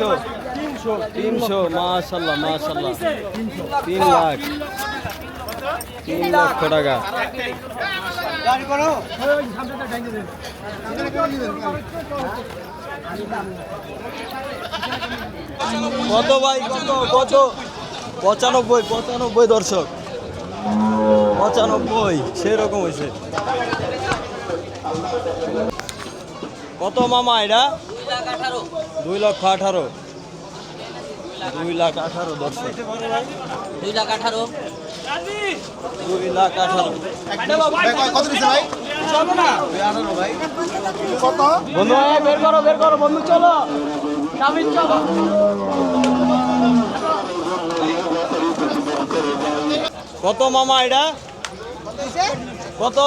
300 300 মাশাআল্লাহ মাশাআল্লাহ 3 লাখ 3 লক্ষ টাকা। কত ভাই কত কত 95 95 দর্শক 95 সেরকম হয়েছে। কত মামা এটা 2,18,000 2,18,000 দর্শক 2,18,000 2,18,000 কত দিচ্ছে ভাই? বন্ধু বের করো বন্ধু চলো চলো। কত মামা এটা কত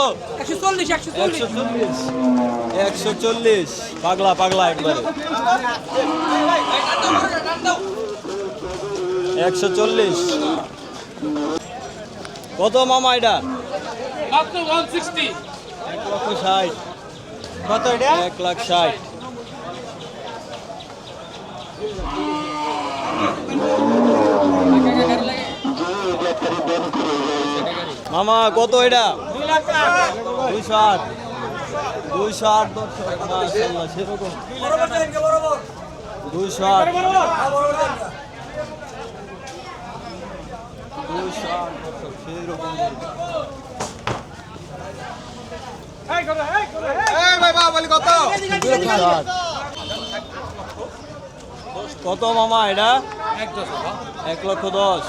140 পাগলা পাগলা একবারে 140। কত মামা এটা 160 1,60,000 কত এটা? 1,60,000 মামা কত এটা 208 208 দর্শক মাশাআল্লাহ সেরকম 208 দর্শক সেরকম কত মামা এটা 1,10,000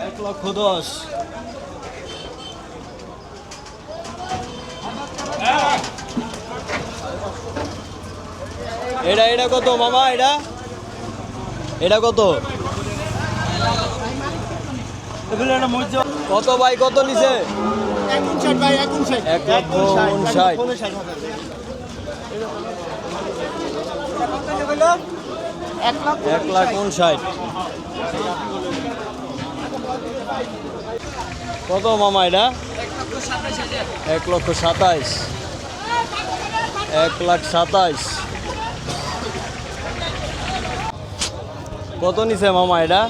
1,10,000 এটা কত মামা এটা কত কত ভাই কত নিছে 1,59,000 1,59,000 কত মামা এটা 1,27,000 1,27,000 কত নিছে মামা এটা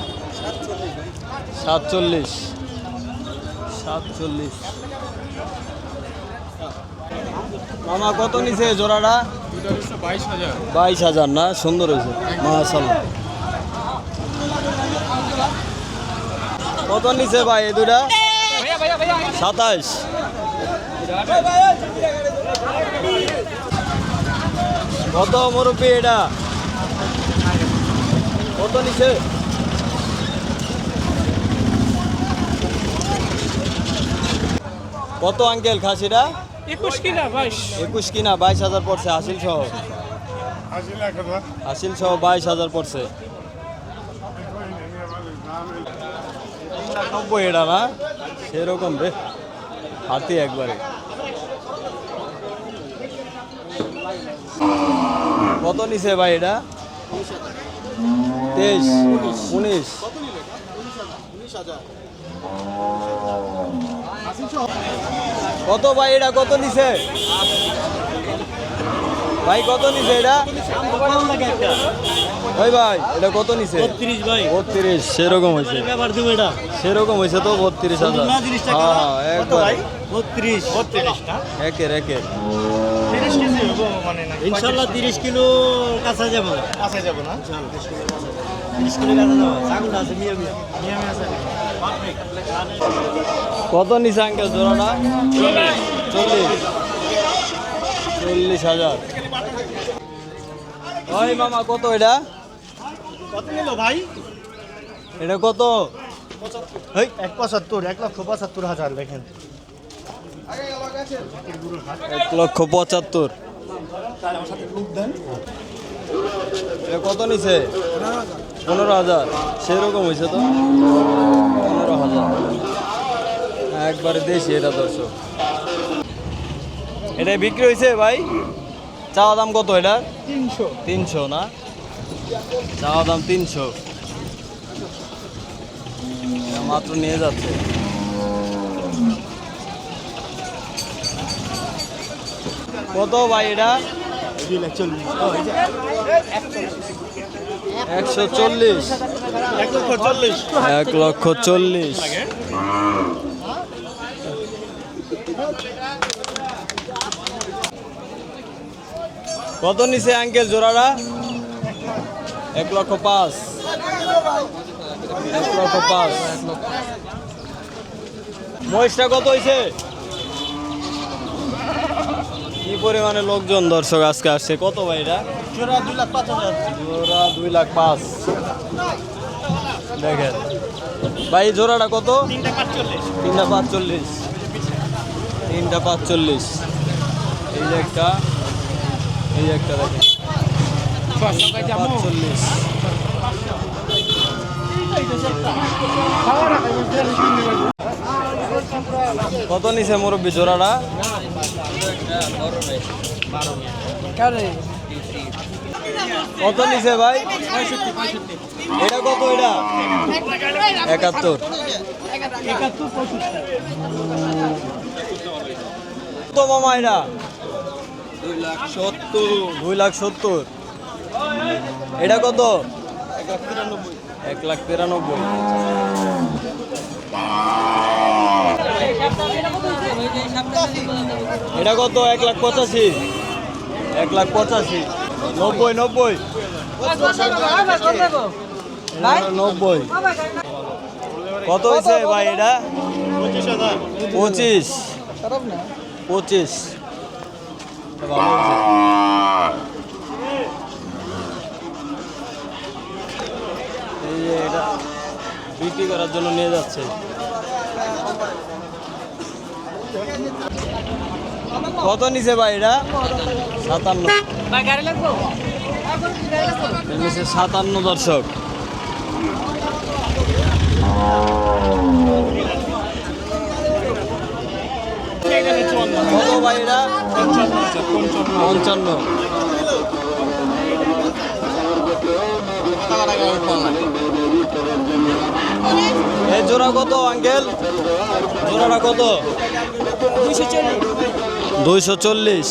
47 মামা কত নিছে জোড়াটা 22,000 না সুন্দর হয়েছে মাশাআল্লাহ। কত নিছে ভাই এই দুটা 27 কত মুরব্বি এটা কত নিছে কত আঙ্কেল খাসিটা 21 কিনা 22,000 পড়ছে হাসিল সহ 22,000 পড়ছে 90 এটা না সেরকম রে হাতি একবারে। কত নিছে ভাই এটা 23 19 কত ভাই এটা কত নিছে ভাই কত নিছে এটা ভাই এটা কত নিছে 32 ভাই 32 সেরকম হয়েছে সেরকম হয়েছে তো 32,000 হ্যাঁ একবার 32 টা একের 30 কেজি হবে মানে না ইনশাআল্লাহ 30 কিলো কাঁচা যাব না 30 কিলো কাঁচা যাব ছাগল আছে মিয়া আছে পারফেক্ট। কত নিছে আঙ্কেল জোড়াটা 40,000 ওই মামা কত এটা কত নিল ভাই এটা কত 1,75,000 দেখেন 1,75,000 এটা কত নিছে 15,000 সেরকম হয়েছে তো 15,000 একবারে দেশি এটা দর্শক। এটা বিক্রি হয়েছে ভাই চাওয়া দাম কত এটা 300 না চাওয়া দাম 300 মাত্র নিয়ে যাচ্ছে। কত ভাই এটা 140, 1,40,000। কত নিচে আঙ্কেল জোড়াটা? 1,05,000, 1,05,000। মহিষটা কত হয়েছে? কি পরিমাণে লোকজন দর্শক আজকে আসছে? কত ভাই এটা? জোড়া 2,05,000। জোড়া 2,05,000। দেখেন ভাই জোড়াটা কত? 3,45,000, 3,45,000। এই যে একটা, এই যে একটা দেখেন 45,000। কত নিচে মুরব্বী জোড়াটা? কত নিচে ভাই? এটা কত? এটা 71। কত মামা এটা? 2,70,000। এটা কত? 1,93,000। এটা কত? 1,85,000, 1,85,000। 90, 90। কত হয়েছে ভাই এটা? 25, 25। ভালো হয়েছে। এই যে এটা বিক্রি করার জন্য নিয়ে যাচ্ছে। কত নিচে ভাই এটা? 57। নিচে 57 দর্শক। কত ভাই এটা? 55। এই জোড়া কত আঙ্কেল? জোড়াটা কত? 240।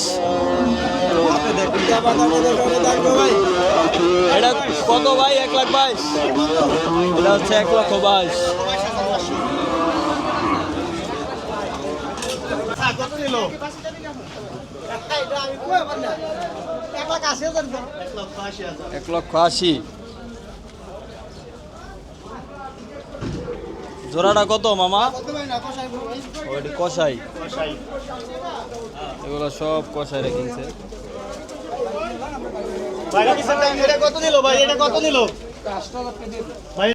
এটা কত ভাই? 1,22,000। এটা হচ্ছে 1,22,000। কত নিল? 1,80,000। জোড়াটা কত মামা? ওইটি কষাই। এগুলো সব কষাই রেখেছে। এটা কত নিল ভাই? এটা কত নিল ভাই?